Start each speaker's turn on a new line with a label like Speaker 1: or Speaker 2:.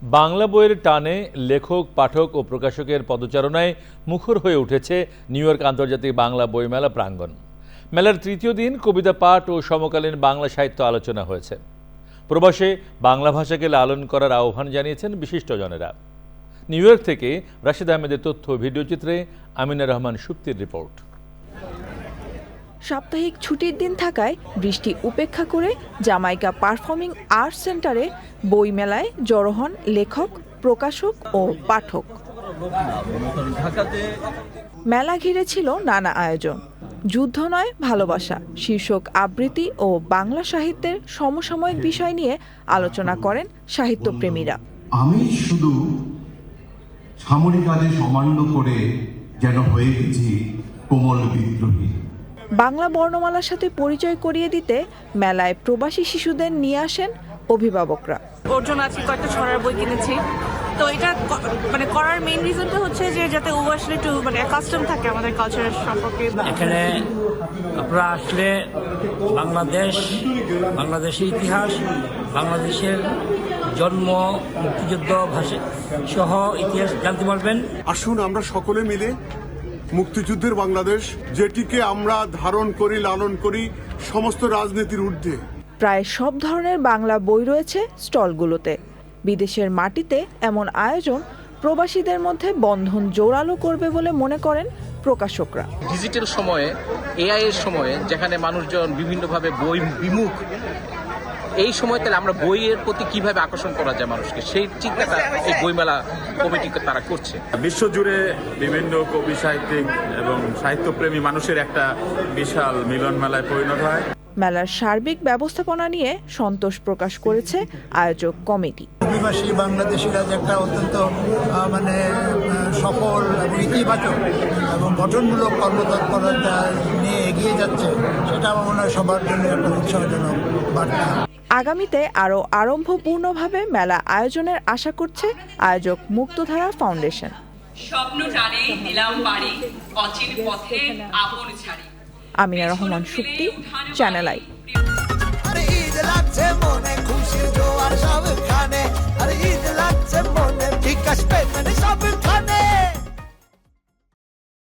Speaker 1: বাংলা বইয়ের টানে লেখক, পাঠক ও প্রকাশকের পদচারণায় মুখর হয়ে উঠেছে নিউ ইয়র্ক আন্তর্জাতিক বাংলা বইমেলা প্রাঙ্গণ। মেলার তৃতীয় দিন কবিতা পাঠ ও সমকালীন বাংলা সাহিত্য আলোচনা হয়েছে। প্রবাসে বাংলা ভাষাকে লালন করার আহ্বান জানিয়েছেন বিশিষ্টজনেরা। নিউ ইয়র্ক থেকে রাশিদ আহমেদের তথ্য ভিডিওচিত্রে আমিনা রহমান সুপ্তির রিপোর্ট।
Speaker 2: সাপ্তাহিক ছুটির দিন থাকায় বৃষ্টি উপেক্ষা করে জামাইকা পারফর্মিং আর্টস সেন্টারে বইমেলায় জড়ো হন লেখক, প্রকাশক ও পাঠক। মেলা ঘিরে ছিল নানা আয়োজন। যুদ্ধ নয় ভালোবাসা শীর্ষক আবৃত্তি ও বাংলা সাহিত্যের সমসাময়িক বিষয় নিয়ে আলোচনা করেন সাহিত্যপ্রেমীরা।
Speaker 3: আমি শুধু সামরিক আদেশ অমান্য করে যেন হয়ে গেছি কোমল বিদ্রোহী।
Speaker 2: বাংলা বর্ণমালার সাথে পরিচয় করিয়ে দিতে মেলায় প্রবাসী শিশুদের নিয়ে আসেন অভিভাবকরা।
Speaker 4: ওর জন্য আজকে কয়েকটা ছড়ার বই কিনেছি। তো এটা করার মেইন রিজনটা হচ্ছে যে যাতে ও আসলে একটু কাস্টম থাকে আমাদের কালচারের সম্পর্কে।
Speaker 5: এখানে আপনারা আসলে বাংলাদেশের ইতিহাস, বাংলাদেশের জন্ম, মুক্তিযুদ্ধ, ভাষা সহ ইতিহাস জানতে পারবেন।
Speaker 6: আসুন আমরা সকলে মিলে মুক্তিযুদ্ধের বাংলাদেশ, যেটিকে আমরা ধারণ করি, লালন করি সমস্ত রাজনীতির ঊর্ধ্বে।
Speaker 2: প্রায় সব ধরনের বাংলা বই রয়েছে স্টলগুলোতে। বিদেশের মাটিতে এমন আয়োজন প্রবাসীদের মধ্যে বন্ধন জোরালো করবে বলে মনে করেন প্রকাশকরা।
Speaker 7: ডিজিটাল সময়ে, এআই এর সময়ে, যেখানে মানুষজন বিভিন্নভাবে বই বিমুখ, এই সময় তাহলে আমরা বইয়ের প্রতি কিভাবে আকর্ষণ করা যায় মানুষকে, সেই চিন্তাটা এই বইমেলা কমিটি তারা করছে।
Speaker 8: বিশ্বজুড়ে বিভিন্ন কবি, সাহিত্যিক এবং সাহিত্যপ্রেমী মানুষের একটা বিশাল মিলন মেলায় পরিণত হয়।
Speaker 2: মেলার সার্বিক ব্যবস্থাপনা নিয়ে সন্তোষ প্রকাশ করেছে আয়োজক কমিটি।
Speaker 9: অভিবাসী বাংলাদেশিরা যে একটা অত্যন্ত সফল এবং ইতিবাচক এবং গঠনমূলক কর্মতৎপরতা নিয়ে এগিয়ে যাচ্ছে, সেটা আমার মনে হয় সবার জন্য একটা উৎসাহজনক বার্তা।
Speaker 2: আগামীতে আরও আরম্ভপূর্ণভাবে মেলা আয়োজনের আশা করছে আয়োজক মুক্তধারা ফাউন্ডেশন।
Speaker 10: স্বপ্ন টানে দিলাম বাড়ি, অচির পথে আপন ছাড়ি।
Speaker 2: Amina Rahman Supti, channel I.